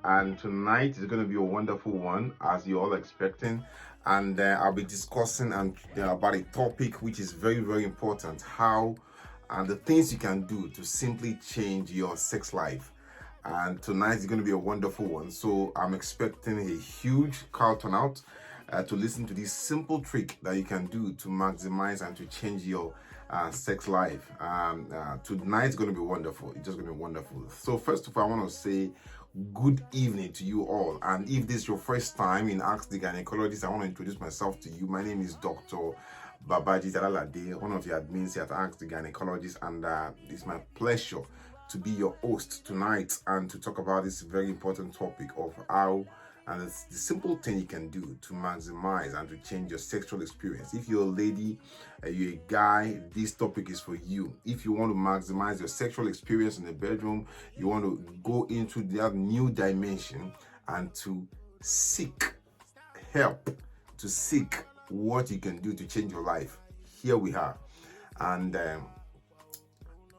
and tonight is going to be a wonderful one, as you're all expecting. And I'll be discussing about a topic which is very, very important: how and the things you can do to simply change your sex life. And tonight is going to be a wonderful one. So I'm expecting a huge crowd turnout to listen to this simple trick that you can do to maximize and to change your sex life. Tonight's going to be wonderful. It's just going to be wonderful. So first of all, I want to say good evening to you all. And if this is your first time in Ask the Gynecologist, I want to introduce myself to you. My name is Dr Babajide Alalade, one of the admins here at Ask the Gynecologist, and it's my pleasure to be your host tonight and to talk about this very important topic of how and it's the simple thing you can do to maximize and to change your sexual experience. If you're a lady, you're a guy, this topic is for you. If you want to maximize your sexual experience in the bedroom, you want to go into that new dimension and to seek help, to seek what you can do to change your life, here we are. And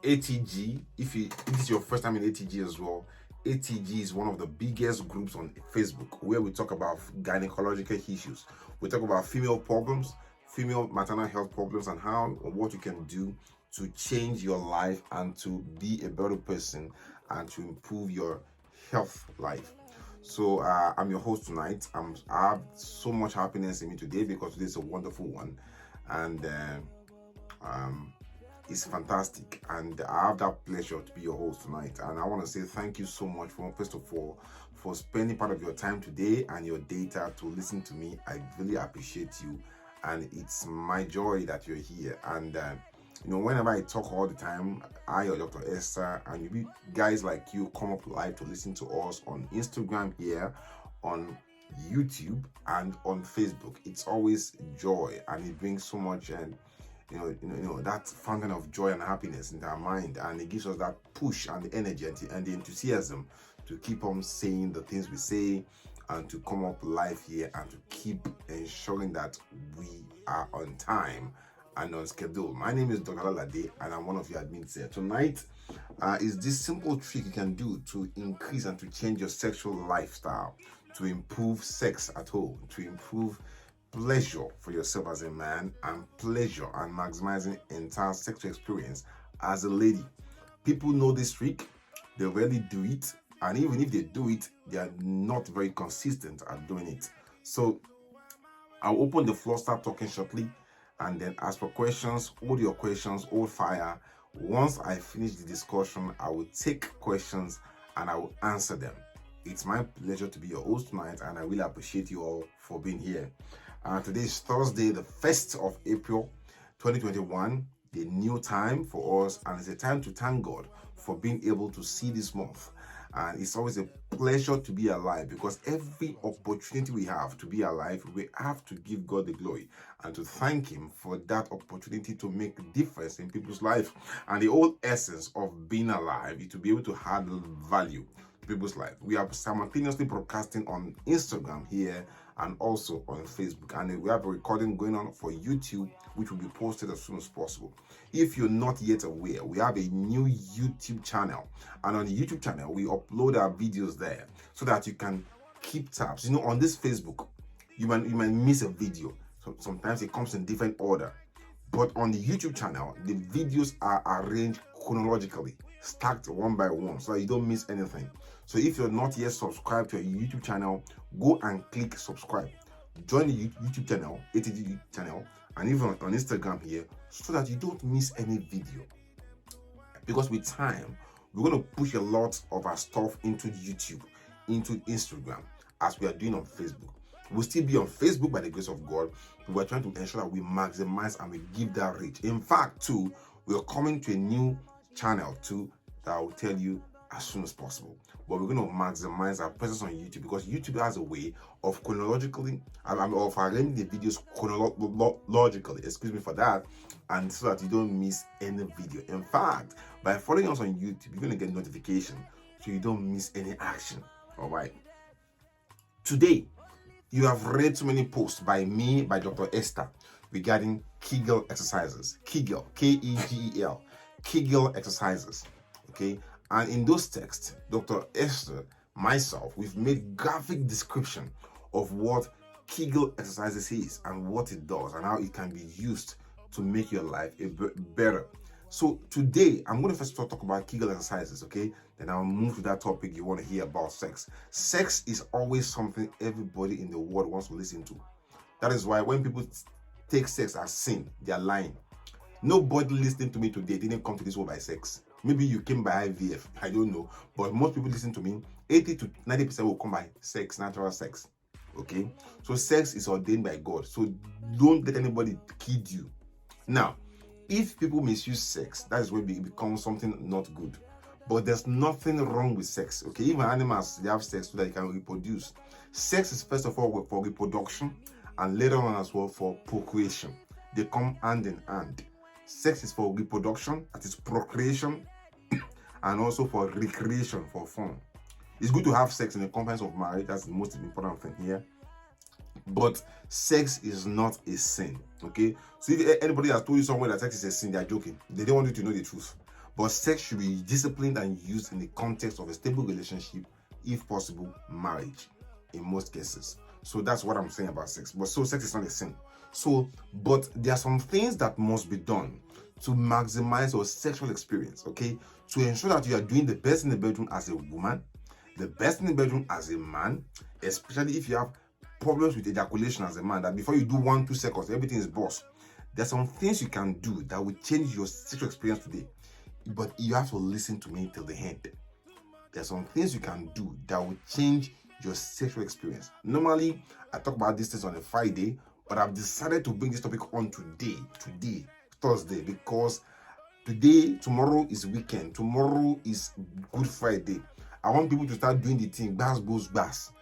ATG, if this is your first time in ATG as well, ATG is one of the biggest groups on Facebook where we talk about gynecological issues. We talk about female problems, female maternal health problems, and what you can do to change your life and to be a better person and to improve your health life. So I'm your host tonight. I have so much happiness in me today because today is a wonderful one, and it's fantastic, and I have that pleasure to be your host tonight. And I want to say thank you so much first of all for spending part of your time today and your data to listen to me. I really appreciate you, and it's my joy that you're here. And whenever I talk all the time, I or Dr. Esther and you guys like you come up live to listen to us on Instagram here, on YouTube, and on Facebook. It's always joy, and it brings so much that fountain of joy and happiness in our mind, and it gives us that push and the energy and the enthusiasm to keep on saying the things we say and to come up live here and to keep ensuring that we are on time and on schedule. My name is Dr. Alalade, and I'm one of your admins here. Tonight is this simple trick you can do to increase and to change your sexual lifestyle, to improve sex at home, to improve pleasure for yourself as a man, and pleasure and maximizing entire sexual experience as a lady. People know this trick, they rarely do it, and even if they do it, they are not very consistent at doing it. So I'll open the floor, start talking shortly, and then ask for questions. Hold your questions, hold fire. Once I finish the discussion, I will take questions and I will answer them. It's my pleasure to be your host tonight, and I really appreciate you all for being here. Today is Thursday, the 1st of April, 2021, a new time for us, and it's a time to thank God for being able to see this month. And it's always a pleasure to be alive, because every opportunity we have to be alive, we have to give God the glory and to thank Him for that opportunity to make a difference in people's life. And the whole essence of being alive is to be able to add value to people's life. We are simultaneously broadcasting on Instagram here and also on Facebook, and we have a recording going on for YouTube, which will be posted as soon as possible. If you're not yet aware, we have a new YouTube channel, and on the YouTube channel we upload our videos there so that you can keep tabs. On this Facebook, you might miss a video, so sometimes it comes in different order, but on the YouTube channel the videos are arranged chronologically, stacked one by one, so that you don't miss anything. So if you're not yet subscribed to a YouTube channel, go and click subscribe. Join the YouTube channel, ATG channel, and even on Instagram here, so that you don't miss any video. Because with time, we're going to push a lot of our stuff into YouTube, into Instagram, as we are doing on Facebook. We'll still be on Facebook by the grace of God, but we're trying to ensure that we maximize and we give that reach. In fact, too, we're coming to a new channel too that I will tell you as soon as possible. But we're going to maximize our presence on YouTube, because YouTube has a way of chronologically, of arranging the videos chronologically, excuse me for that, and so that you don't miss any video. In fact, by following us on YouTube, you're going to get notification so you don't miss any action. All right. Today, you have read so many posts by me, by Dr. Esther, regarding Kegel exercises. Kegel, Kegel, Kegel exercises. Okay. And in those texts, Dr. Esther myself, we've made graphic description of what Kegel exercises is and what it does and how it can be used to make your life better. So today, I'm going to first talk about Kegel exercises, okay? Then I'll move to that topic you want to hear about sex. Sex is always something everybody in the world wants to listen to. That is why when people take sex as sin, they are lying. Nobody listening to me today didn't come to this world by sex. Maybe you came by IVF, I don't know. But most people listen to me, 80 to 90% will come by sex, natural sex. Okay? So sex is ordained by God. So don't let anybody kid you. Now, if people misuse sex, that is when it becomes something not good. But there's nothing wrong with sex. Okay? Even animals, they have sex so that they can reproduce. Sex is first of all for reproduction and later on as well for procreation. They come hand in hand. Sex is for reproduction, that is procreation, and also for recreation, for fun. It's good to have sex in the confines of marriage. That's the most important thing here. But sex is not a sin, okay? So if anybody has told you somewhere that sex is a sin, they are joking. They don't want you to know the truth. But sex should be disciplined and used in the context of a stable relationship, if possible, marriage, in most cases. So that's what I'm saying about sex. But so sex is not a sin. So, but there are some things that must be done to maximize your sexual experience, okay? To ensure that you are doing the best in the bedroom as a woman, the best in the bedroom as a man, especially if you have problems with ejaculation as a man, that before you do 1-2 seconds, everything is boss. There's some things you can do that will change your sexual experience today, but you have to listen to me till the end. There's some things you can do that will change your sexual experience. Normally, I talk about these things on a Friday, but I've decided to bring this topic on today, Thursday, because tomorrow is weekend. Tomorrow is Good Friday. I want people to start doing the thing, bass,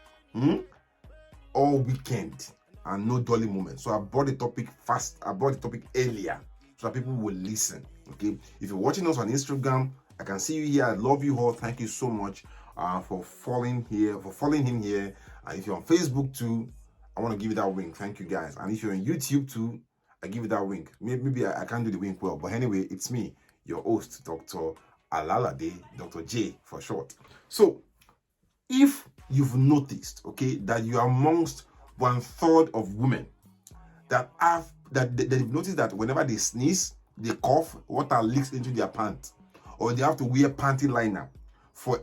all weekend and no dolly moment. So I brought the topic fast. I brought the topic earlier so that people will listen. Okay. If you're watching us on Instagram, I can see you here. I love you all. Thank you so much for following him here. And if you're on Facebook too, I want to give you that wink. Thank you guys. And if you're on YouTube too, I give you that wink. Maybe I can't do the wink well, but anyway, it's me, your host, Dr. Alalade, Dr. J for short. So if you've noticed, okay, that you are amongst 1/3 of women that they've noticed that whenever they sneeze, they cough, water leaks into their pants, or they have to wear panty liner for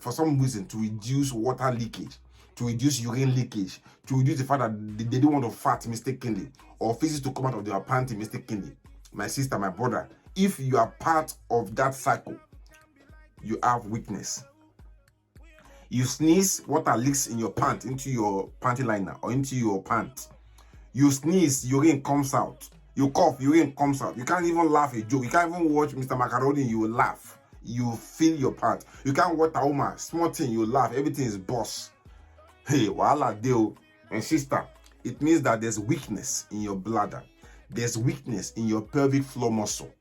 some reason to reduce water leakage, to reduce urine leakage, to reduce the fact that they don't want to fart mistakenly or feces to come out of their panty mistakenly. My sister, my brother, if you are part of that cycle, you have weakness. You sneeze, water leaks in your pant into your panty liner or into your pants. You sneeze, urine comes out. You cough, urine comes out. You can't even laugh a joke. You can't even watch Mr. Macaroni, you will laugh. You feel your part. You can't watch Tauma, small thing, you laugh. Everything is boss. Hey, wahala deo. And sister, it means that there's weakness in your bladder. There's weakness in your pelvic floor muscle.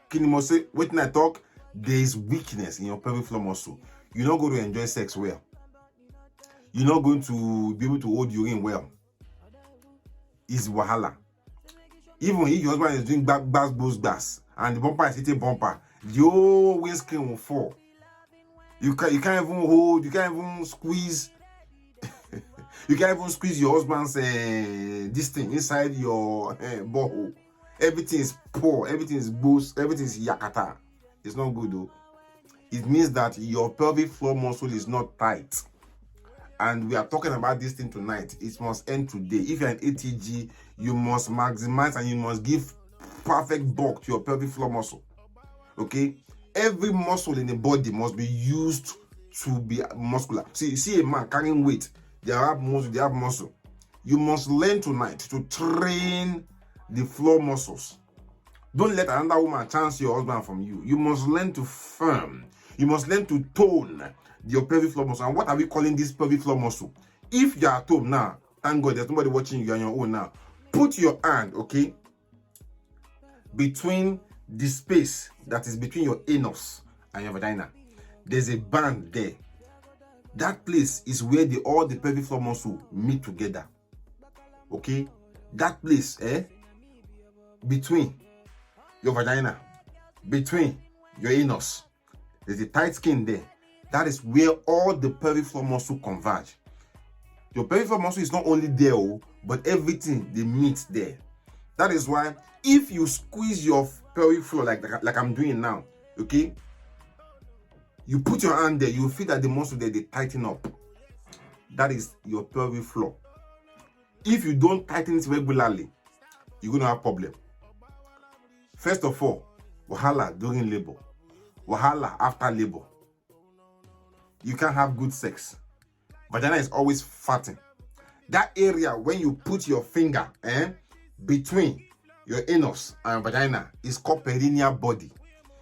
Can you say, when I talk, there's weakness in your pelvic floor muscle. You're not going to enjoy sex well. You're not going to be able to hold urine well. It's wahala. Even if your husband is doing bass, and the bumper is hitting bumper, the whole windscreen will fall. You can't even hold, you can't even squeeze. You can't even squeeze your husband's this thing inside your borehole. Everything is poor, everything is boost, everything is yakata. It's not good though. It means that your pelvic floor muscle is not tight. And we are talking about this thing tonight. It must end today. If you're an ATG, you must maximize and you must give perfect bulk to your pelvic floor muscle. Okay? Every muscle in the body must be used to be muscular. See a man carrying weight. They have muscle. You must learn tonight to train the floor muscles. Don't let another woman chance your husband from you. You must learn to firm. You must learn to tone your pelvic floor muscle. And what are we calling this pelvic floor muscle? If you're at home now, thank God there's nobody watching you on your own now. Put your hand, okay, between the space that is between your anus and your vagina. There's a band there. That place is where all the pelvic floor muscle meet together. Okay? That place, between your vagina, between your anus, there's a tight skin there. That is where all the pelvic floor muscle converge. Your pelvic floor muscle is not only there, but everything, they meet there. That is why if you squeeze your pelvic floor like I'm doing now, okay, you put your hand there, you feel that the muscle there, they tighten up. That is your pelvic floor. If you don't tighten it regularly, you're going to have a problem. First of all, wahala during labor, wahala after labor. You can't have good sex. Vagina is always fatting. That area when you put your finger between your anus and vagina is called perineal body.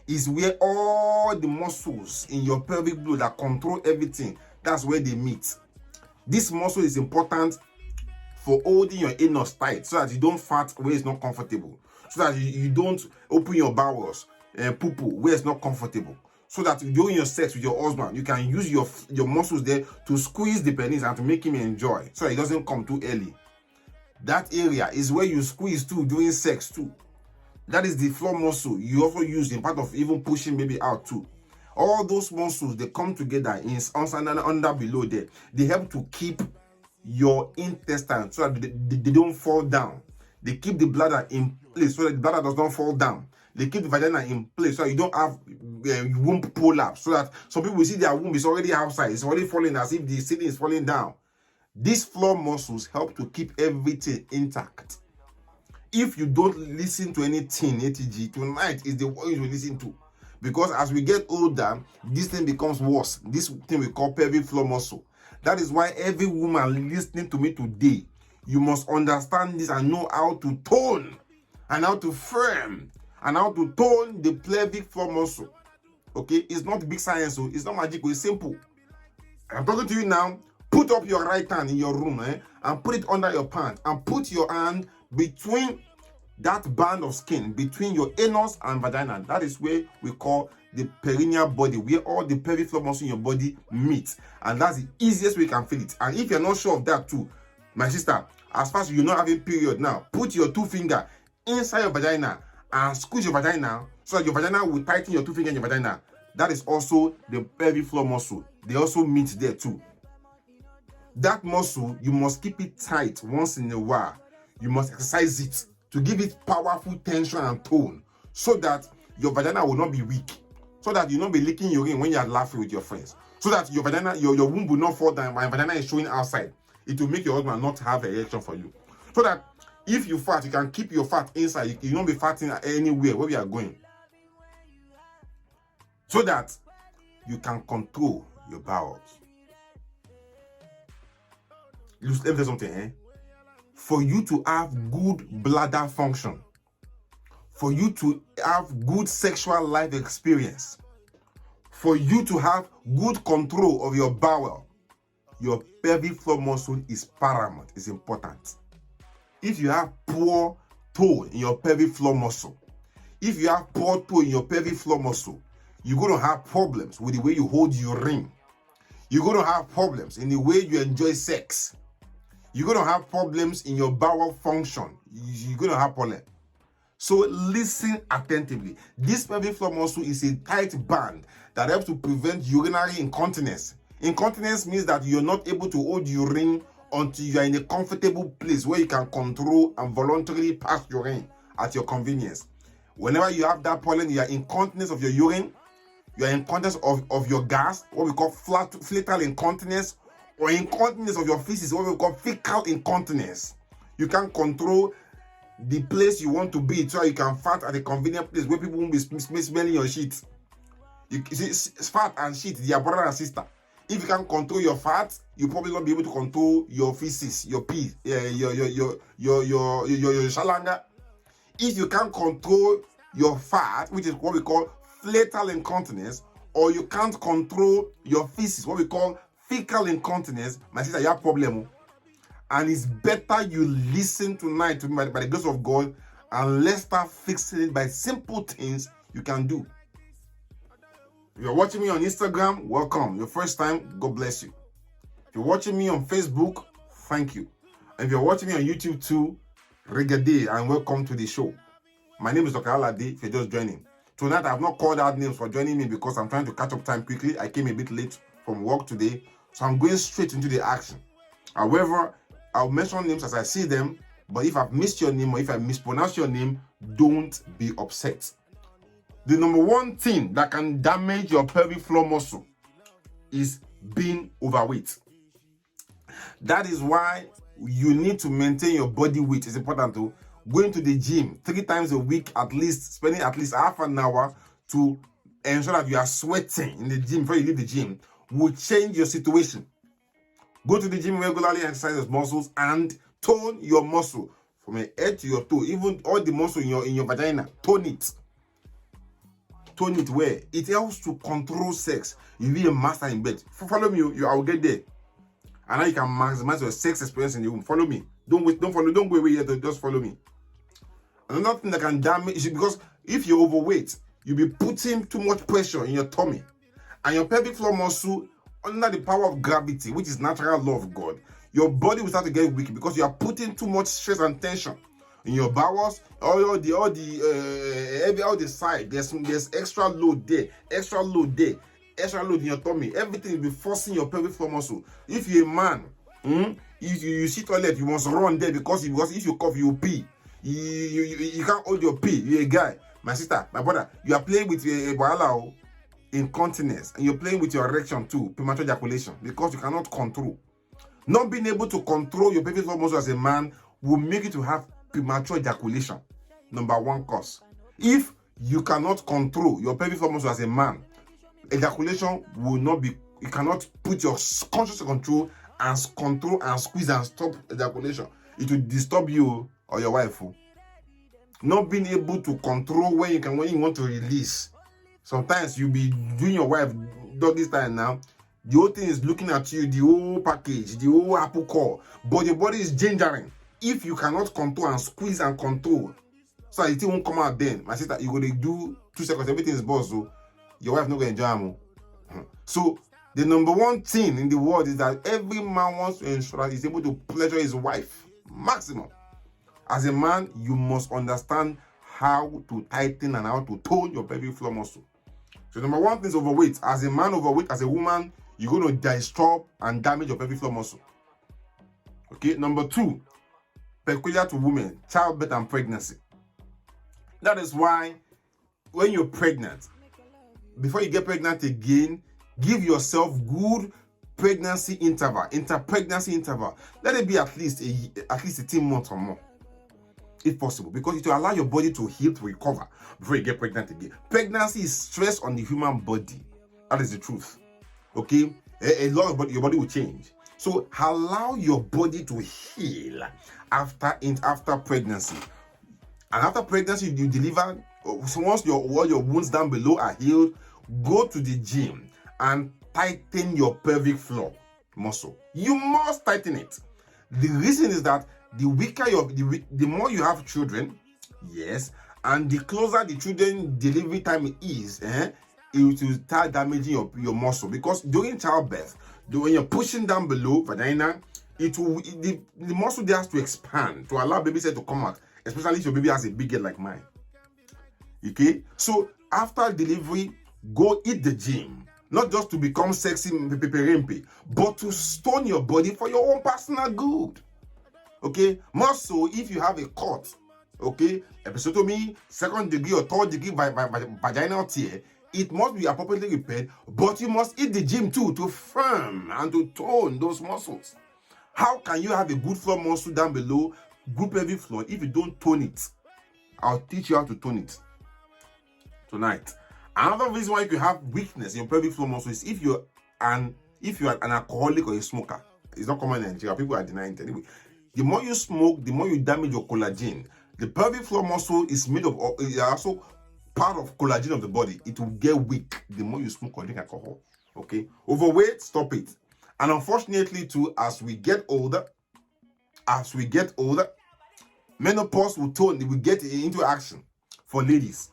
Is where all the muscles in your pelvic floor that control everything, that's where they meet. This muscle is important for holding your anus tight so that you don't fart where it's not comfortable, so that you don't open your bowels and poo-poo where it's not comfortable, so that during your sex with your husband, you can use your muscles there to squeeze the penis and to make him enjoy so it doesn't come too early. That area is where you squeeze too during sex too. That is the floor muscle you also use in part of even pushing baby out too. All those muscles, they come together in under below there. They help to keep your intestine so that they don't fall down. They keep the bladder in place so that the bladder does not fall down. They keep the vagina in place so that you don't have womb prolapse, so that some people will see their womb is already outside, it's already falling as if the ceiling is falling down. These floor muscles help to keep everything intact. If you don't listen to anything, ATG, tonight is the one you will listen to. Because as we get older, this thing becomes worse. This thing we call pelvic floor muscle. That is why every woman listening to me today, you must understand this and know how to tone and how to firm and how to tone the pelvic floor muscle. Okay, it's not big science, so it's not magic, it's simple. I'm talking to you now. Put up your right hand in your room and put it under your pants and put your hand between that band of skin between your anus and vagina. That is where we call the perineal body, where all the pelvic floor muscles in your body meet, and that's the easiest way you can feel it. And if you're not sure of that too, my sister, as far as you're not having period now, put your two fingers inside your vagina and squeeze your vagina so that your vagina will tighten your two fingers in your vagina. That is also the pelvic floor muscle. They also meet there too. That muscle, you must keep it tight once in a while. You must exercise it to give it powerful tension and tone so that your vagina will not be weak, so that you will not be leaking urine when you are laughing with your friends, so that your vagina, your womb will not fall down and vagina is showing outside. It will make your husband not have an erection for you. So that if you fart, you can keep your fat inside. You will not be farting anywhere where we are going. So that you can control your bowels. Let me tell you something, For you to have good bladder function, for you to have good sexual life experience, for you to have good control of your bowel, your pelvic floor muscle is paramount, is important. If you have poor toe in your pelvic floor muscle, if you have poor toe in your pelvic floor muscle, you're going to have problems with the way you hold your ring. You're going to have problems in the way you enjoy sex. You're going to have problems in your bowel function. You're going to have problems. So listen attentively. This pelvic floor muscle is a tight band that helps to prevent urinary incontinence. Incontinence means that you're not able to hold urine until you are in a comfortable place where you can control and voluntarily pass urine at your convenience. Whenever you have that problem, you are incontinence of your urine, you are incontinence of your gas, what we call flatal incontinence, or incontinence of your feces, what we call fecal incontinence. You can't control the place you want to be so you can fart at a convenient place where people won't be smelling your shit. You see, fat and shit, they are brother and sister. If you can control your fat, you probably not be able to control your feces, your pee, your shalanga. If you can't control your fat, which is what we call flatal incontinence, or you can't control your feces, what we call fecal incontinence, my sister, you have a problem. And it's better you listen tonight to me by the grace of God, and let's start fixing it by simple things you can do. If you're watching me on Instagram, welcome. Your first time, God bless you. If you're watching me on Facebook, thank you. And if you're watching me on YouTube too, regade and welcome to the show. My name is Dr. Alalade, if you're just joining. Tonight, I have not called out names for joining me because I'm trying to catch up time quickly. I came a bit late from work today, so I'm going straight into the action. However, I'll mention names as I see them, but if I've missed your name or if I mispronounce your name, don't be upset. The number one thing that can damage your pelvic floor muscle is being overweight. That is why you need to maintain your body weight. It's important to going to the gym 3 times a week, at least spending at least half an hour to ensure that you are sweating in the gym before you leave the gym will change your situation. Go to the gym regularly, exercise your muscles, and tone your muscle from your head to your toe. Even all the muscle in your vagina, tone it. Tone it where it helps to control sex. You'll be a master in bed. Follow me, I will get there. And now you can maximize your sex experience in the room. Follow me. Don't go away yet. Just follow me. Another thing that can damage is because if you're overweight, you'll be putting too much pressure in your tummy. And your pelvic floor muscle, under the power of gravity, which is natural law of God, your body will start to get weak because you are putting too much stress and tension in your bowels, all the side. There's extra load there, extra load in your tummy. Everything will be forcing your pelvic floor muscle. If you're a man, if you see toilet, you must run there because if you cough, you pee. You can't hold your pee. You're a guy. My sister, my brother, you are playing with a incontinence, and you're playing with your erection too, premature ejaculation, because you cannot control. Not being able to control your pelvic floor muscle as a man will make you to have premature ejaculation. Number one cause. If you cannot control your pelvic floor muscle as a man, ejaculation will not be. You cannot put your conscious control and squeeze and stop ejaculation. It will disturb you or your wife. Not being able to control when you want to release. Sometimes you'll be doing your wife doggy style now. The whole thing is looking at you, the whole package, the whole apple core, but your body is gingering. If you cannot control and squeeze and control, so it won't come out then. My sister, you're going to do 2 seconds, everything is boss, so your wife not going to enjoy it. So the number one thing in the world is that every man wants to ensure that he's able to pleasure his wife maximum. As a man, you must understand how to tighten and how to tone your pelvic floor muscle. So number one thing is overweight. As a man overweight, as a woman, you're going to disturb and damage your pelvic floor muscle. Okay, number 2, peculiar to women, childbirth and pregnancy. That is why when you're pregnant, before you get pregnant again, give yourself good pregnancy interval, inter-pregnancy interval. Let it be at least 18 months or more, if possible, because it will allow your body to heal, to recover before you get pregnant again. Pregnancy is stress on the human body. That is the truth. Okay, a lot of your body will change. So allow your body to heal after pregnancy. And after pregnancy, you deliver. So once all your wounds down below are healed, go to the gym and tighten your pelvic floor muscle. You must tighten it. The reason is that the more you have children, yes, and the closer the children delivery time is, it will start damaging your muscle, because during childbirth, when you're pushing down below vagina, the muscle there has to expand to allow baby cell to come out, especially if your baby has a big head like mine. Okay, so after delivery, go hit the gym, not just to become sexy, but to stone your body for your own personal good. Okay, more so if you have a cut, okay, episiotomy, 2nd degree or 3rd degree vaginal tear, it must be appropriately repaired, but you must hit the gym too to firm and to tone those muscles. How can you have a good floor muscle down below, good pelvic floor, if you don't tone it? I'll teach you how to tone it tonight. Another reason why you can have weakness in your pelvic floor muscle is if you're an alcoholic or a smoker. It's not common in Nigeria. People are denying it anyway. The more you smoke, the more you damage your collagen. The pelvic floor muscle is also part of collagen of the body. It will get weak the more you smoke or drink alcohol. Okay, overweight, stop it. And unfortunately too, as we get older, menopause will get into action for ladies.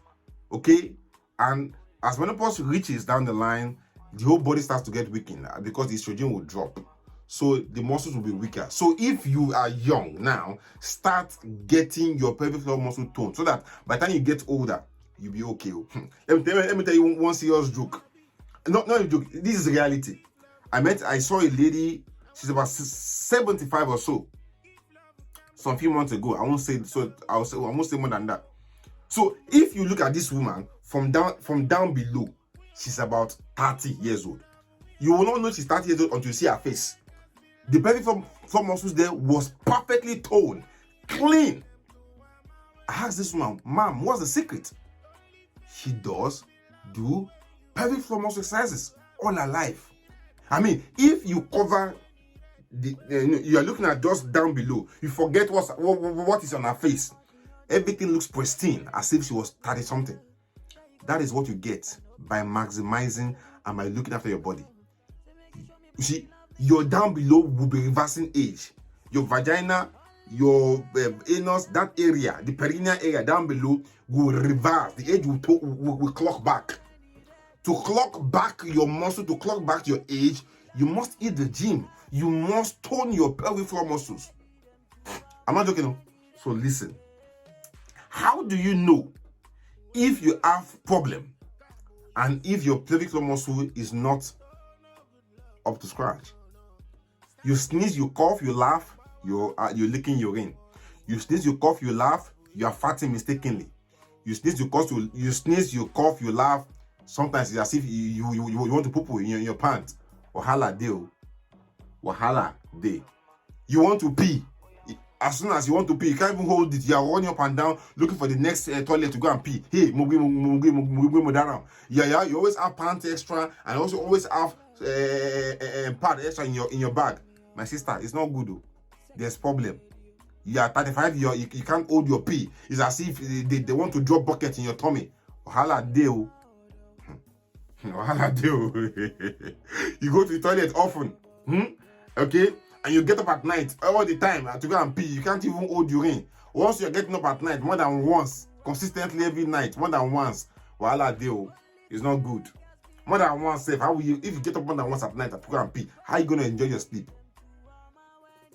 Okay, and as menopause reaches down the line, the whole body starts to get weakened because the estrogen will drop. So the muscles will be weaker. So if you are young now, start getting your pelvic floor muscle toned, so that by the time you get older, you'll be okay. Let me tell you one serious joke. Not a joke. This is reality. I saw a lady. She's about 75 or so. Some few months ago. I won't say so. I won't say more than that. So if you look at this woman from down below, she's about 30 years old. You will not know she's 30 years old until you see her face. The pelvic floor muscles there was perfectly toned, clean. I asked this woman, ma'am, what's the secret? She does do pelvic floor muscle exercises all her life. I mean, if you cover you are looking at just down below, you forget what is on her face. Everything looks pristine, as if she was 30 something. That is what you get by maximizing and by looking after your body. You see, your down below will be reversing age. Your vagina, your anus, that area, the perineal area down below will reverse. The age will clock back. To clock back your muscle, to clock back your age, you must hit the gym. You must tone your pelvic floor muscles. I'm not joking. So listen. How do you know if you have problem and if your pelvic floor muscle is not up to scratch? You sneeze, you cough, you laugh, you're licking urine. You sneeze, you cough, you laugh, you are farting mistakenly. You sneeze, you cough, you laugh. Sometimes it's as if you want to poo in your pants. Wahala day. Wahala day. You want to pee. As soon as you want to pee, you can't even hold it. You are running up and down looking for the next toilet to go and pee. Hey, yeah, you always have pants extra and also always have pad extra in your bag. My sister, it's not good though. There's problem. You are 35, you can't hold your pee. It's as if they want to drop bucket in your tummy. Wahala deal. Wahala deal. You go to the toilet often. Okay? And you get up at night all the time to go and pee. You can't even hold urine. Once you're getting up at night more than once, consistently every night, more than once, wahala deal is not good. More than once, if you get up more than once at night to go and pee, how are you going to enjoy your sleep?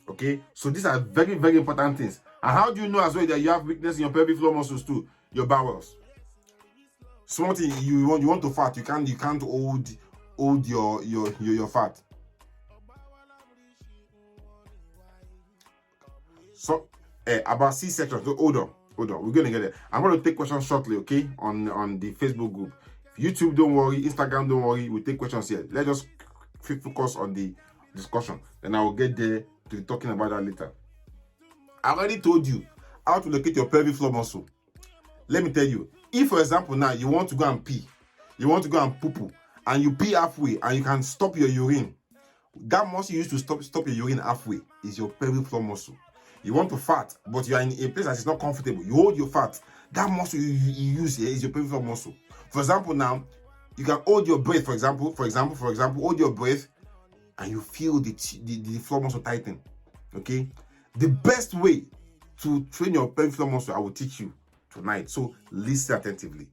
Okay, so these are very, very important things. And how do you know as well that you have weakness in your pelvic floor muscles too? Your bowels. Small thing, you want to fart, you can't hold your fat. So about C-section, so hold on, we're gonna get it. I'm gonna take questions shortly, okay, on the Facebook group. YouTube, don't worry. Instagram, don't worry. We'll take questions here. Let's just focus on the discussion. Then I will get there to talking about that later. I already told you how to locate your pelvic floor muscle. Let me tell you. If, for example, now you want to go and pee, you want to go and poo-poo, and you pee halfway, and you can stop your urine, that muscle you use to stop your urine halfway is your pelvic floor muscle. You want to fart, but you are in a place that is not comfortable. You hold your fat. That muscle you use here is your pelvic floor muscle. For example, now you can hold your breath. For example, hold your breath, and you feel the floor muscle tighten. Okay, the best way to train your pelvic floor muscle, I will teach you tonight. So listen attentively.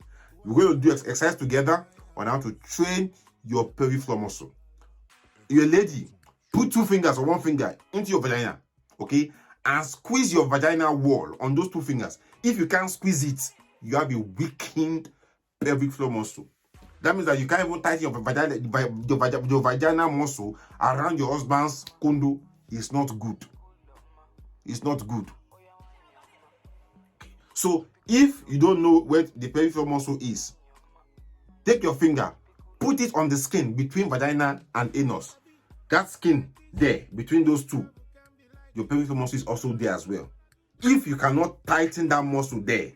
We're going to do exercise together on how to train your pelvic floor muscle. You're a lady, put 2 fingers or 1 finger into your vagina, okay, and squeeze your vaginal wall on those 2 fingers. If you can't squeeze it, you have a weakened pelvic floor muscle. That means that you can't even tighten your vaginal muscle around your husband's condo. It's not good. It's not good. So if you don't know where the pelvic floor muscle is, take your finger, put it on the skin between vagina and anus. That skin there, between those two, your pelvic floor muscle is also there as well. If you cannot tighten that muscle there,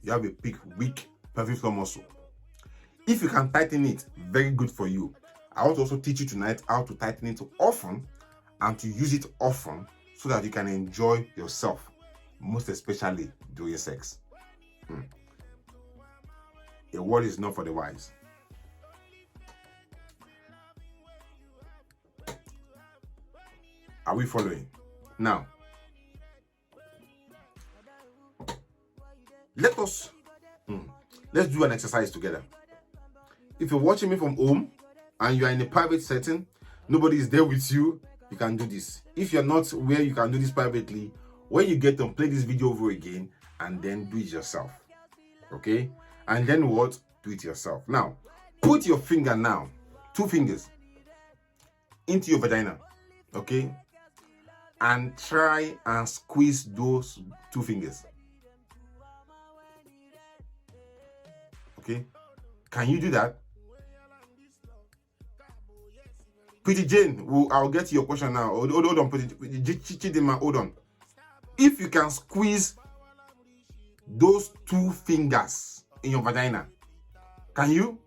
you have a weak pelvic floor muscle. If you can tighten it, very good for you. I want to also teach you tonight how to tighten it often and to use it often so that you can enjoy yourself, most especially during sex. A word is not for the wise. Are we following? Now, let's do an exercise together. If you're watching me from home and you are in a private setting, nobody is there with you, you can do this. If you're not where you can do this privately, when you get to play this video over again and then do it yourself. Okay? And then what? Do it yourself. Now, put your finger now, 2 fingers, into your vagina, okay? And try and squeeze those 2 fingers. Okay? Can you do that? Pretty Jane, I'll get to your question now. Hold on, Chidima, hold on. If you can squeeze those 2 fingers in your vagina, can you?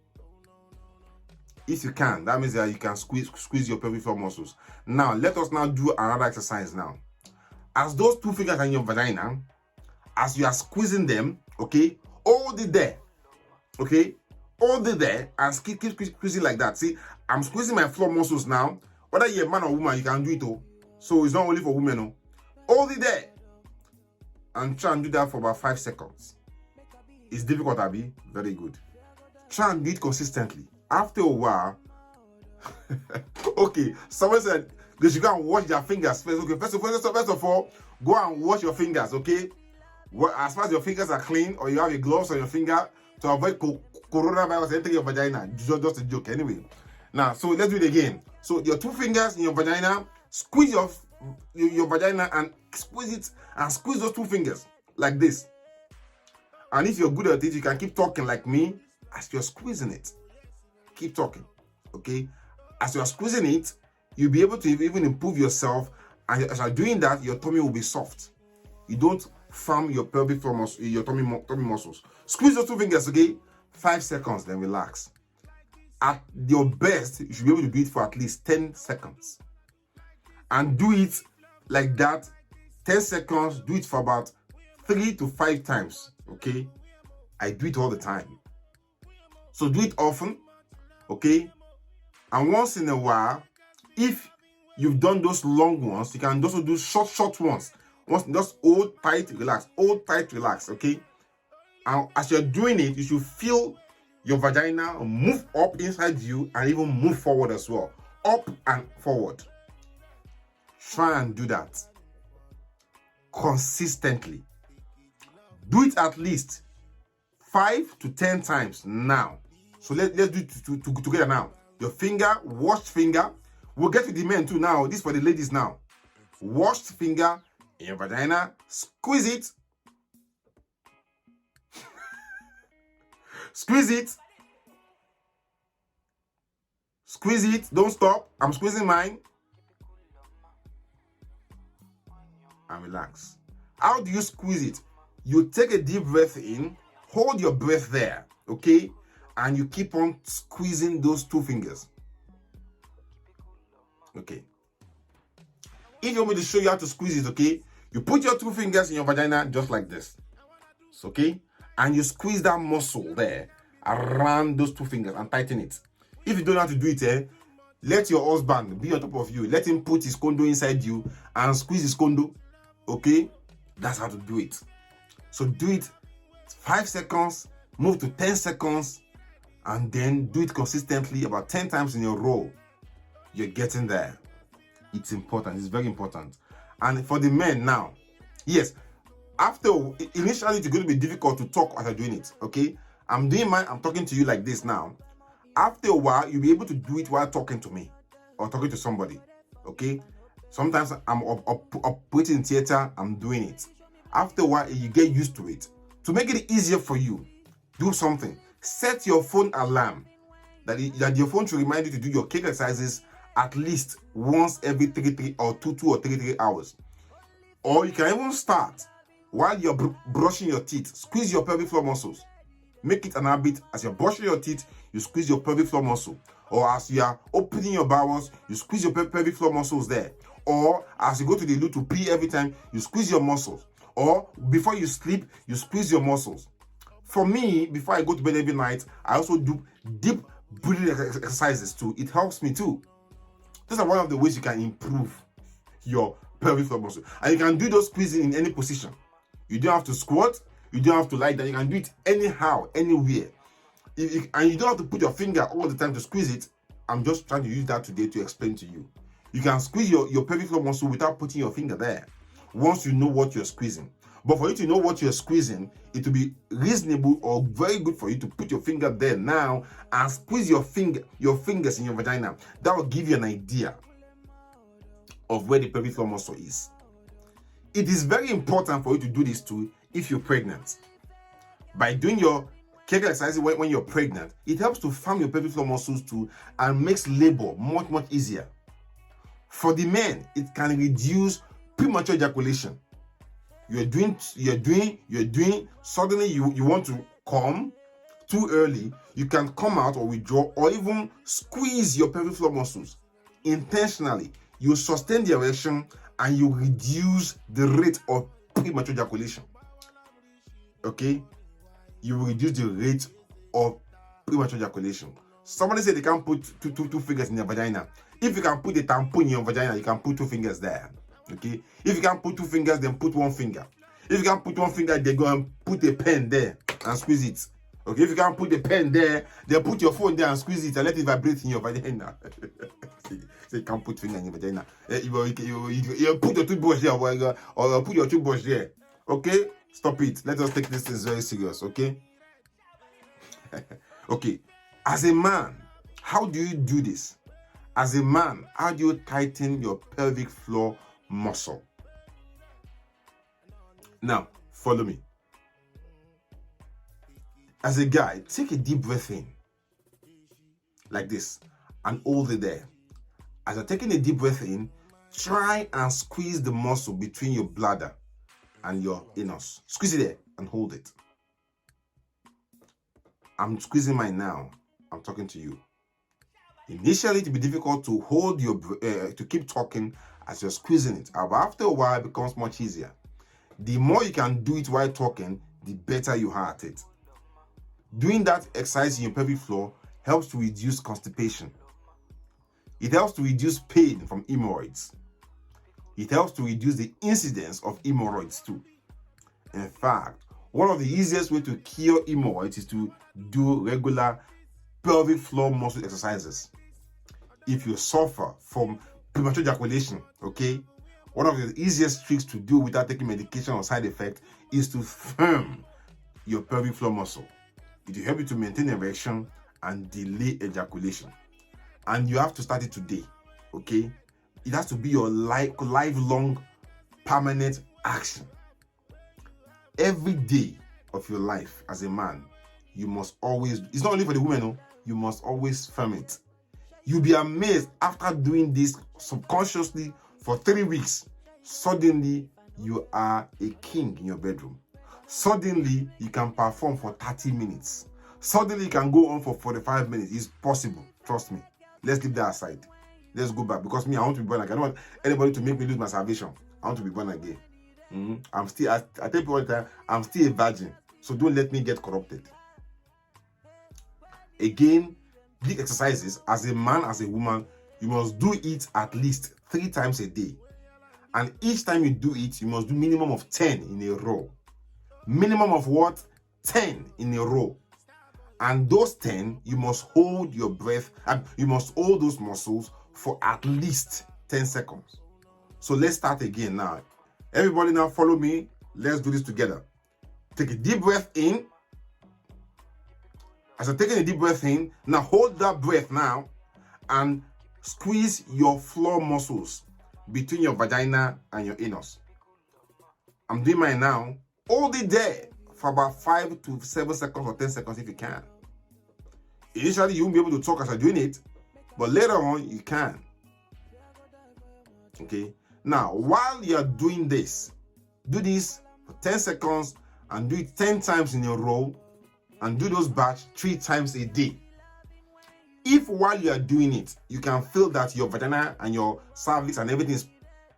If you can, that means that you can squeeze your pelvic floor muscles. Now, let us now do another exercise now. As those 2 fingers are in your vagina, as you are squeezing them, okay, hold it there, okay? Hold it there and keep squeezing like that. See, I'm squeezing my floor muscles now. Whether you're a man or woman, you can do it all. So it's not only for women. No. Hold it there and try and do that for about 5 seconds. It's difficult, Abby. Very good. Try and do it consistently. After a while, okay, someone said they should go and wash their fingers first. Okay, first of all, go and wash your fingers, okay? As far as your fingers are clean, or you have your gloves on your finger to avoid coronavirus entering your vagina. Just a joke, anyway. Now, so let's do it again. So your 2 fingers in your vagina, squeeze your vagina and squeeze it, and squeeze those 2 fingers like this. And if you're good at it, you can keep talking like me as you're squeezing it. Keep talking, okay? As you're squeezing it, you'll be able to even improve yourself, and as you're doing that, your tummy will be soft. You don't firm your pelvic floor muscles, your tummy muscles. Squeeze those 2 fingers, okay? 5 seconds, then relax. At your best, you should be able to do it for at least 10 seconds. And do it like that, 10 seconds, do it for about 3 to 5 times, okay? I do it all the time. So do it often, okay? And once in a while, if you've done those long ones, you can also do short ones. Once, just hold tight, relax, okay? And as you're doing it, you should feel your vagina move up inside you and even move forward as well. Up and forward. Try and do that consistently. Do it at least 5 to 10 times now. So let's do it together now. Your finger, washed finger. We'll get to the men too now. This is for the ladies now. Washed finger in your vagina. Squeeze it. Squeeze it. Squeeze it. Don't stop. I'm squeezing mine. And relax. How do you squeeze it? You take a deep breath in. Hold your breath there. Okay? And you keep on squeezing those 2 fingers. Okay. If you want me to show you how to squeeze it, okay? You put your 2 fingers in your vagina just like this. Okay? And you squeeze that muscle there around those 2 fingers and tighten it. If you don't know how to do it, let your husband be on top of you. Let him put his condo inside you and squeeze his condo. Okay? That's how to do it. So do it 5 seconds, move to 10 seconds, and then do it consistently about 10 times in a row. You're getting there. It's important. It's very important. And for the men now, yes, initially it's going to be difficult to talk as you're doing it, okay? I'm doing mine, I'm talking to you like this now. After a while, you'll be able to do it while talking to me or talking to somebody, okay? Sometimes I'm operating in theater, I'm doing it. After a while, you get used to it. To make it easier for you, do something. Set your phone alarm that your phone should remind you to do your cake exercises at least once every 2 or 3 hours. Or you can even start while you're brushing your teeth. Squeeze your pelvic floor muscles. Make it an habit. As you're brushing your teeth, you squeeze your pelvic floor muscle. Or as you are opening your bowels, you squeeze your pelvic floor muscles there. Or as you go to the loo to pee every time, you squeeze your muscles. Or before you sleep, you squeeze your muscles. For me, before I go to bed every night, I also do deep breathing exercises too. It helps me too. Those are one of the ways you can improve your pelvic floor muscle. And you can do those squeezing in any position. You don't have to squat. You don't have to lie down. You can do it anyhow, anywhere. And you don't have to put your finger all the time to squeeze it. I'm just trying to use that today to explain to you. You can squeeze your pelvic floor muscle without putting your finger there once you know what you're squeezing. But for you to know what you're squeezing, it will be reasonable or very good for you to put your finger there now and squeeze your fingers in your vagina. That will give you an idea of where the pelvic floor muscle is. It is very important for you to do this too if you're pregnant. By doing your Kegel exercises when you're pregnant, it helps to firm your pelvic floor muscles too and makes labor much easier. For the men, it can reduce premature ejaculation. You're doing, suddenly you want to come too early, you can come out or withdraw or even squeeze your pelvic floor muscles intentionally. You sustain the erection and you reduce the rate of premature ejaculation. Okay? You will reduce the rate of premature ejaculation. Somebody said they can't put two fingers in your vagina. If you can put a tampon in your vagina, you can put 2 fingers there. Okay? If you can't put 2 fingers, then put 1 finger. If you can't put 1 finger, then go and put a pen there and squeeze it. Okay? If you can't put a pen there, then put your phone there and squeeze it and let it vibrate in your vagina. So you can't put finger in your vagina. You put your toothbrush there or put your toothbrush there. Okay? Stop it. Let us take this thing very serious. Okay? Okay. As a man, how do you do this? As a man, how do you tighten your pelvic floor muscle? Now, follow me. As a guy, take a deep breath in, like this, and hold it there. As you're taking a deep breath in, try and squeeze the muscle between your bladder and your anus. Squeeze it there and hold it. I'm squeezing mine now. I'm talking to you. Initially, it will be difficult to hold your to keep talking as you're squeezing it. But after a while, it becomes much easier. The more you can do it while talking, the better you are at it. Doing that exercise in your pelvic floor helps to reduce constipation. It helps to reduce pain from hemorrhoids. It helps to reduce the incidence of hemorrhoids too. In fact, one of the easiest ways to cure hemorrhoids is to do regular pelvic floor muscle exercises. If you suffer from premature ejaculation, okay, one of the easiest tricks to do without taking medication or side effect is to firm your pelvic floor muscle. It will help you to maintain erection and delay ejaculation. And you have to start it today, okay? It has to be your lifelong, permanent action. Every day of your life as a man, you must always, it's not only for the women, no, you must always firm it. You'll be amazed after doing this subconsciously for 3 weeks. Suddenly, you are a king in your bedroom. Suddenly, you can perform for 30 minutes. Suddenly, you can go on for 45 minutes. It's possible. Trust me. Let's leave that aside. Let's go back. Because me, I want to be born again. I don't want anybody to make me lose my salvation. I want to be born again. I'm still, I tell people all the time, I'm still a virgin. So don't let me get corrupted. Again, these exercises, as a man, as a woman, you must do it at least 3 times a day. And each time you do it, you must do minimum of 10 in a row. Minimum of what? 10 in a row. And those 10, you must hold your breath, you must hold those muscles for at least 10 seconds. So let's start again now. Everybody now follow me. Let's do this together. Take a deep breath in. As you're taking a deep breath in, now hold that breath now and squeeze your floor muscles between your vagina and your anus. I'm doing mine now. Hold it there for about 5 to 7 seconds or 10 seconds if you can. Initially, you won't be able to talk as you're doing it, but later on, you can. Okay? Now, while you're doing this, do this for 10 seconds and do it 10 times in a row and do those batch 3 times a day. If while you are doing it, you can feel that your vagina and your cervix and everything is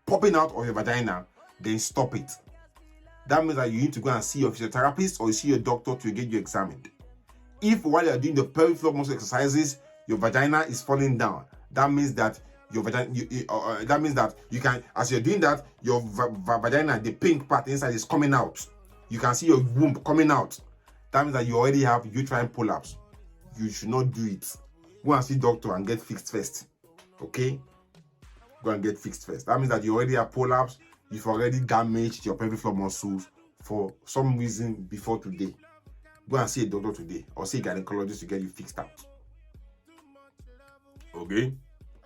popping out of your vagina, then stop it. That means that you need to go and see your physiotherapist or see your doctor to get you examined. If while you are doing the pelvic floor muscle exercises, your vagina is falling down, that means that your vagina, that means that you can, as you're doing that, your vagina, the pink part inside is coming out. You can see your womb coming out. That means that you already have uterine prolapse. You should not do it. Go and see doctor and get fixed first. Okay? Go and get fixed first. That means that you already have prolapse. You've already damaged your pelvic floor muscles for some reason before today, go and see a doctor today or see a gynecologist to get you fixed out. Okay?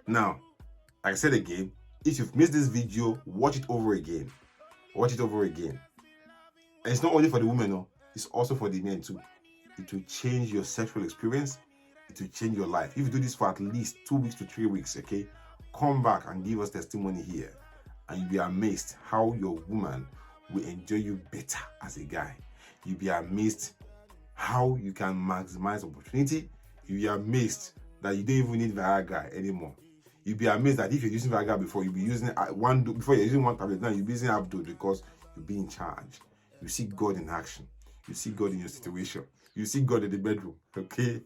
Now, like I said again, if you've missed this video, watch it over again. Watch it over again. And it's not only for the women, no, it's also for the men too. It will change your sexual experience. It will change your life. If you do this for at least 2 weeks to 3 weeks, okay, come back and give us testimony here, and you'll be amazed how your woman will enjoy you better as a guy. You'll be amazed how you can maximize opportunity. You'll be amazed that you don't even need Viagra anymore. You'll be amazed that if you're using Viagra before, you'll be using before you're using one tablet, now you'll be using Abdul because you'll be in charge. You see God in action. You see God in your situation. You see God in the bedroom. Okay?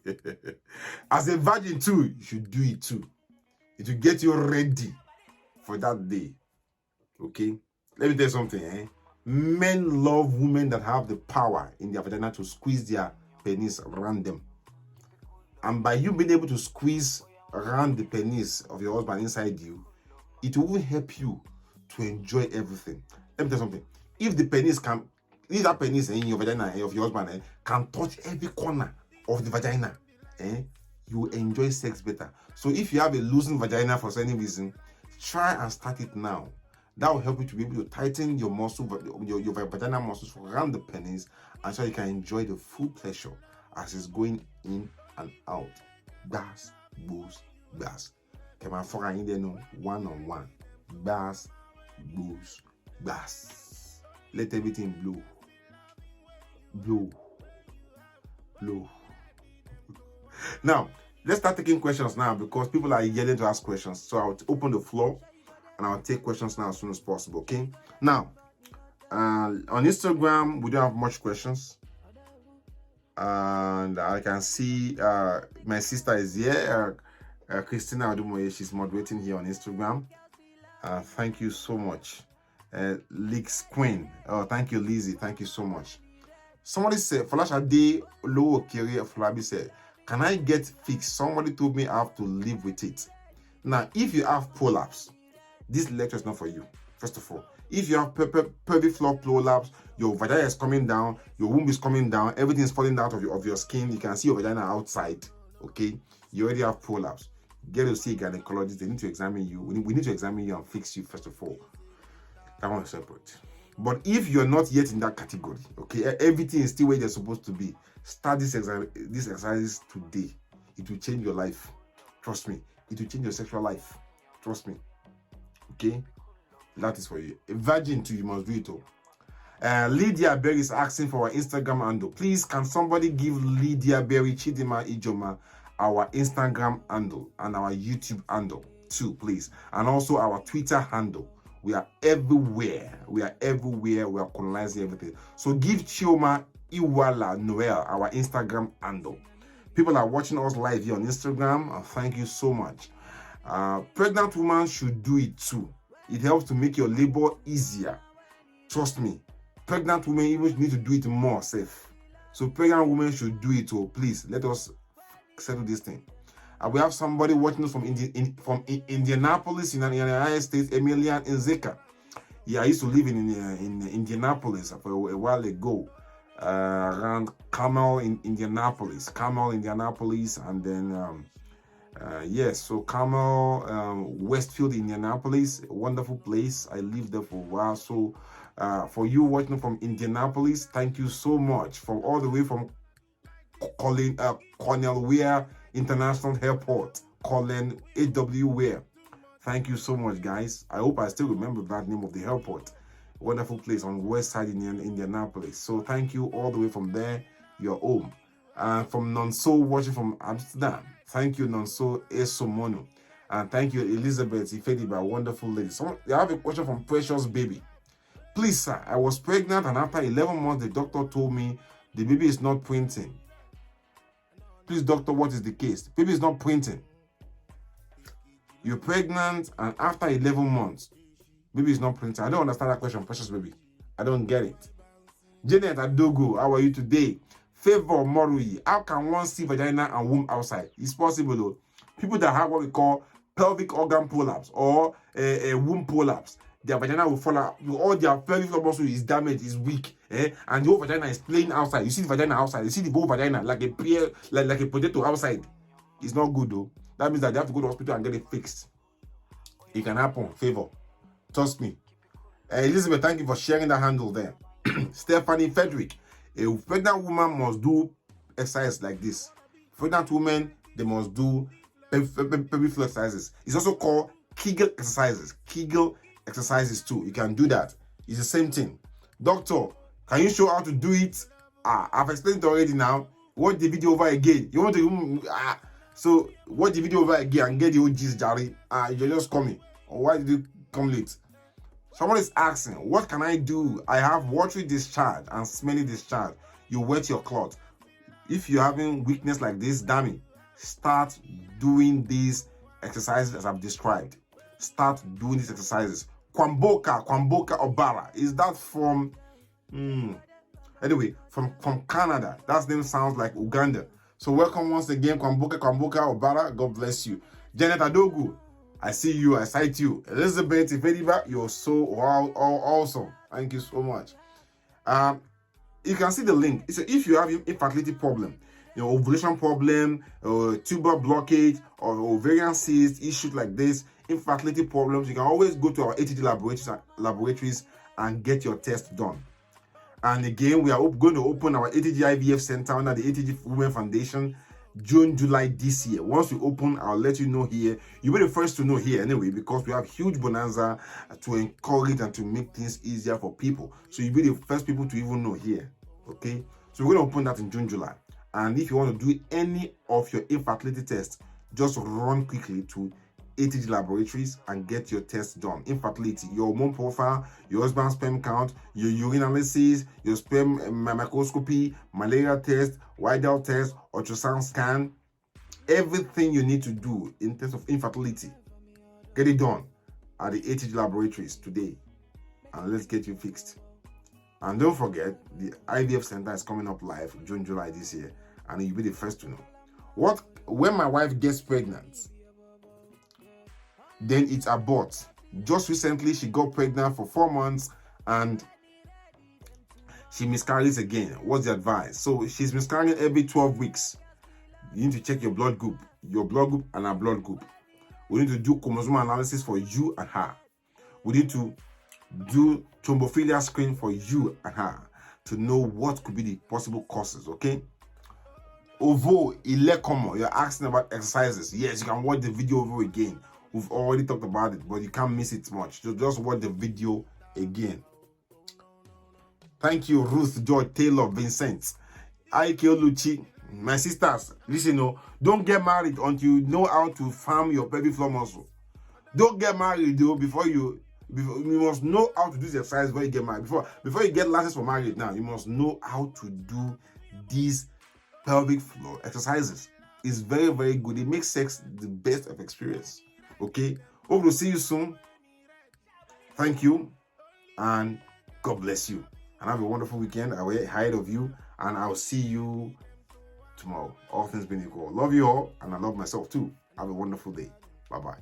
As a virgin too, you should do it too. It will get you ready for that day. Okay? Let me tell you something. Men love women that have the power in their vagina to squeeze their penis around them. And by you being able to squeeze around the penis of your husband inside you, it will help you to enjoy everything. Let me tell you something. If that penis in your vagina of your husband can touch every corner of the vagina, you will enjoy sex better. So if you have a loosened vagina for any reason, try and start it now. That will help you to be able to tighten your muscle, your vaginal muscles around the penis, and so you can enjoy the full pleasure as it's going in and out. Bass, boost, bass. Come on, for in there, no one-on-one. Bass, boost, bass. Let everything blow. Blow. Blow. Now, let's start taking questions now because people are yelling to ask questions. So I'll open the floor and I'll take questions now as soon as possible, okay? Now, on Instagram, we don't have much questions. And I can see my sister is here, Christina Adumoye. She's moderating here on Instagram. Thank you so much. Leaks Queen. Oh, thank you, Lizzie. Thank you so much. Somebody said, Falashade Lowo Kiri Flabi said, can I get fixed? Somebody told me I have to live with it. Now, if you have prolapse, this lecture is not for you. First of all, if you have pelvic floor prolapse, your vagina is coming down, your womb is coming down, everything is falling out of your skin, you can see your vagina outside, okay? You already have prolapse. Get to see a gynecologist. They need to examine you. We need to examine you and fix you first of all. That one is separate. But if you're not yet in that category, okay, everything is still where they're supposed to be, start this exercise today. It will change your life. Trust me. It will change your sexual life. Trust me. Okay? That is for you. A virgin too, you must do it all. Lydia Berry is asking for our Instagram handle. Please, can somebody give Lydia Berry Chidima Ijoma our Instagram handle and our YouTube handle too, please? And also our Twitter handle. We are everywhere. We are everywhere. We are colonizing everything. So give Chioma Iwala Noel our Instagram handle. People are watching us live here on Instagram. Thank you so much. Pregnant women should do it too. It helps to make your labor easier. Trust me. Pregnant women even need to do it more safe. So pregnant women should do it too. Please, let us settle this thing. We have somebody watching us from Indianapolis in the United States, Emilian Nzeka. Yeah, I used to live in Indianapolis for a while ago, around Carmel in Indianapolis. And then yes, so Carmel, Westfield, Indianapolis, a wonderful place. I lived there for a while. So for you watching from Indianapolis, thank you so much. From all the way from Cornell Weir International Airport, Colin A.W. Weir. Thank you so much, guys. I hope I still remember that name of the airport. Wonderful place on west side in Indianapolis. So thank you all the way from there. You're home. From Nonso watching from Amsterdam. Thank you, Nonso Esomono. And thank you, Elizabeth Ifediba, wonderful lady. So I have a question from Precious Baby. Please, sir, I was pregnant and after 11 months, the doctor told me the baby is not printing. Please, doctor, what is the case? The baby is not printing. You're pregnant and after 11 months, baby is not printing. I don't understand that question, Precious Baby. I don't get it. Janet Adogo, how are you today? Favor Morui, how can one see vagina and womb outside? It's possible though. People that have what we call pelvic organ prolapse or a womb prolapse, their vagina will fall out. All their pelvic floor muscle is damaged, is weak, and the whole vagina is playing outside. You see the vagina outside. You see the whole vagina like a pear, like a potato outside. It's not good though. That means that they have to go to the hospital and get it fixed. It can happen. Favor, trust me. Elizabeth, thank you for sharing that handle there. Stephanie Frederick, a pregnant woman must do exercise like this. Pregnant women, they must do pelvic floor exercises. It's also called Kegel exercises. Kegel exercises too. You can do that. It's the same thing. Doctor, can you show how to do it? I've explained it already now. Watch the video over again. You want to so watch the video over again and get the OGs, Jerry. You're just coming. Or why did you come late? Someone is asking, what can I do? I have watery discharge and smelly discharge. You wet your cloth. If you're having weakness like this, damn, start doing these exercises as I've described. Start doing these exercises. Kwamboka Obara. Is that from anyway, from Canada? That name sounds like Uganda. So welcome once again, Kwamboka Obara. God bless you. Janet Adogu, I see you, I sight you. Elizabeth Ifediba, you're so awesome. Thank you so much. You can see the link. So if you have infertility problem, ovulation problem, tuber blockage, or ovarian cyst, issues like this, infertility problems, you can always go to our ATG laboratories and get your test done. And again, we are going to open our ATG IVF Center under the ATG Women Foundation June, July this year. Once we open, I'll let you know here. You'll be the first to know here anyway, because we have huge bonanza to encourage and to make things easier for people. So you'll be the first people to even know here. Okay? So we're going to open that in June, July. And if you want to do any of your infertility tests, just run quickly to ATG laboratories and get your test done. Infertility, your hormone profile, your husband's sperm count, your urine analysis, your sperm microscopy, malaria test, Widal test, ultrasound scan, everything you need to do in terms of infertility, get it done at the ATG laboratories today, and let's get you fixed. And don't forget, the IVF Center is coming up live June, July this year, and you'll be the first to know. When my wife gets pregnant, then it's abort. Just recently, she got pregnant for 4 months and she miscarries again. What's the advice? So she's miscarrying every 12 weeks. You need to check your blood group and her blood group. We need to do chromosomal analysis for you and her. We need to do thrombophilia screen for you and her to know what could be the possible causes, okay? Ovo Ilekomo, you're asking about exercises. Yes, you can watch the video over again. We've already talked about it, but you can't miss it much. So just watch the video again. Thank you, Ruth, George, Taylor, Vincent, Ike Luchi. My sisters, listen, don't get married until you know how to farm your pelvic floor muscle. Don't get married though before you must know how to do the exercise before you get married. Before you get license for marriage now, you must know how to do these pelvic floor exercises. It's very, very good. It makes sex the best of experience. Okay, hope to see you soon. Thank you, and God bless you. And have a wonderful weekend ahead of you, and I'll see you tomorrow. All things being equal. Love you all, and I love myself too. Have a wonderful day. Bye bye.